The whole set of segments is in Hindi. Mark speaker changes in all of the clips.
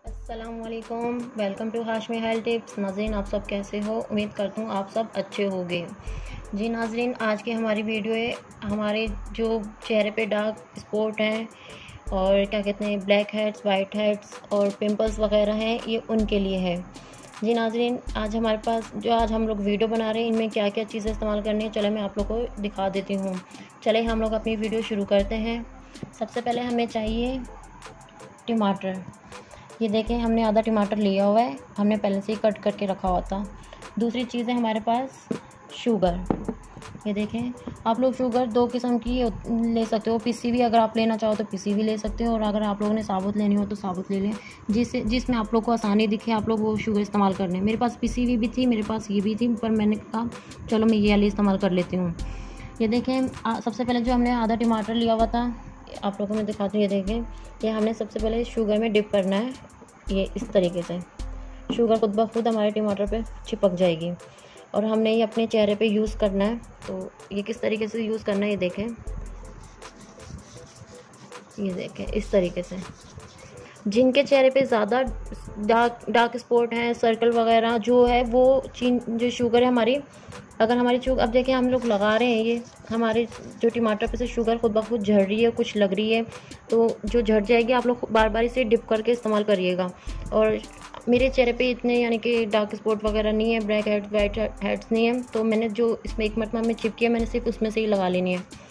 Speaker 1: अस्सलामुअलैकुम, welcome to Hashmi health tips. नाज़रीन, आप सब कैसे हो? उम्मीद करता हूँ आप सब अच्छे होंगे। जी नाज़रीन, आज की हमारी वीडियो है हमारे जो चेहरे पे डार्क स्पॉट हैं और क्या कहते हैं ब्लैक हेड्स, वाइट हेड्स और पिंपल्स वगैरह हैं, ये उनके लिए है। जी नाज़रीन, आज हमारे पास जो आज हम लोग वीडियो बना रहे हैं, इनमें क्या क्या चीज़ें इस्तेमाल करनी है, चले मैं आप लोग को दिखा देती हूँ। चले हम लोग अपनी वीडियो शुरू करते हैं। सबसे पहले हमें चाहिए टमाटर। ये देखें, हमने आधा टमाटर लिया हुआ है, हमने पहले से ही कट करके रखा हुआ था। दूसरी चीज़ है हमारे पास शुगर। ये देखें, आप लोग शुगर दो किस्म की ले सकते हो। पिसी हुई अगर आप लेना चाहो तो पिसी हुई ले सकते हो, और अगर आप लोगों ने साबुत लेनी हो तो साबुत ले लें। जिसमें आप लोग को आसानी दिखे आप लोग वो शुगर इस्तेमाल कर लें। मेरे पास पिसी हुई भी थी, मेरे पास ये भी थी, पर मैंने कहा चलो मैं ये वाली इस्तेमाल कर लेती हूँ। ये देखें, सबसे पहले जो हमने आधा टमाटर लिया हुआ था, आप लोगों को मैं दिखाती हूँ। ये देखें, ये हमने सबसे पहले शुगर में डिप करना है। ये इस तरीके से शुगर खुद ब खुद हमारे टमाटर पे चिपक जाएगी, और हमने ये अपने चेहरे पे यूज़ करना है। तो ये किस तरीके से यूज़ करना है, ये देखें इस तरीके से। जिनके चेहरे पे ज़्यादा डार्क स्पॉट हैं, सर्कल वगैरह जो है, वो जो शुगर है हमारी, अगर हमारी अब देखिए हम लोग लगा रहे हैं, ये हमारे जो टमाटर पे से शुगर खुद ब खुद झड़ रही है, कुछ लग रही है, तो जो झड़ जाएगी आप लोग बार बार इसे डिप करके इस्तेमाल करिएगा। और मेरे चेहरे पे इतने यानी कि डार्क स्पॉट वगैरह नहीं है, ब्लैक हेड्स वाइट हेड्स नहीं है, तो मैंने जो इसमें एक मरतबा में चिपकी है, मैंने सिर्फ उसमें से ही लगा लेनी है।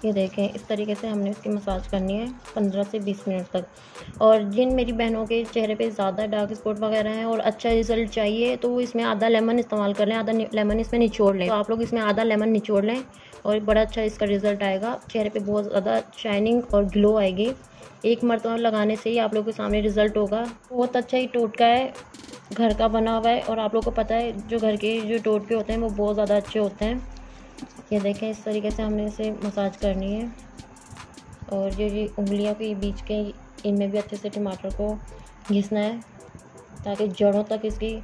Speaker 1: ये देखें, इस तरीके से हमने इसकी मसाज करनी है 15 से 20 मिनट तक। और जिन मेरी बहनों के चेहरे पे ज़्यादा डार्क स्पॉट वगैरह हैं और अच्छा रिजल्ट चाहिए, तो वो इसमें आधा लेमन इस्तेमाल कर लें, आधा लेमन इसमें निचोड़ लें। तो आप लोग इसमें आधा लेमन निचोड़ लें और बड़ा अच्छा इसका रिज़ल्ट आएगा। चेहरे पे बहुत ज़्यादा शाइनिंग और ग्लो आएगी। एक मरतबा लगाने से ही आप लोग के सामने रिज़ल्ट होगा। बहुत अच्छा ही टोटका है, घर का बना हुआ है, और आप लोग को पता है जो घर के जो टोटके होते हैं वो बहुत ज़्यादा अच्छे होते हैं। ये देखें, इस तरीके से हमने इसे मसाज करनी है, और जो ये उंगलियों के बीच के इनमें भी अच्छे से टमाटर को घिसना है ताकि जड़ों तक इसकी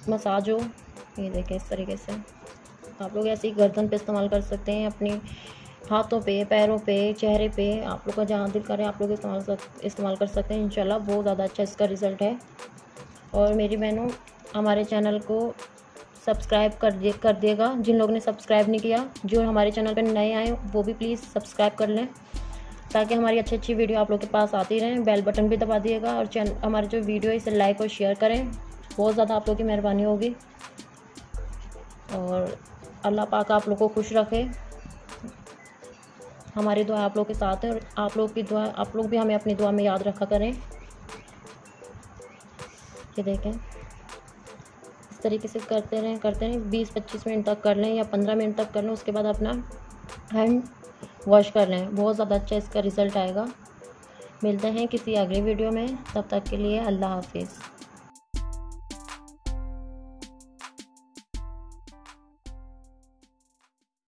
Speaker 1: मसाज हो। ये देखें, इस तरीके से आप लोग ऐसे ही गर्दन पे इस्तेमाल कर सकते हैं, अपने हाथों पे, पैरों पे, चेहरे पे, आप लोग का जहाँ दिल करे आप लोग इस्तेमाल कर सकते हैं। इंशाल्लाह बहुत ज़्यादा अच्छा इसका रिज़ल्ट है। और मेरी बहनों, हमारे चैनल को सब्सक्राइब कर दिएगा। जिन लोगों ने सब्सक्राइब नहीं किया, जो हमारे चैनल पर नए आए, वो भी प्लीज़ सब्सक्राइब कर लें, ताकि हमारी अच्छी अच्छी वीडियो आप लोग के पास आती रहें। बेल बटन भी दबा दिएगा, और हमारी जो वीडियो है इसे लाइक और शेयर करें। बहुत ज़्यादा आप लोग की मेहरबानी होगी, और अल्लाह पाक आप लोग को खुश रखे। हमारी दुआ आप लोग के साथ है, और आप लोग की दुआ, आप लोग भी हमें अपनी दुआ में याद रखा करें। ये देखें, इस तरीके से करते रहें 20-25 मिनट तक कर लें, या 15 मिनट तक कर लें। उसके बाद अपना हैंड वॉश कर लें, बहुत ज़्यादा अच्छा इसका रिज़ल्ट आएगा। मिलते हैं किसी अगली वीडियो में, तब तक के लिए अल्लाह हाफिज़।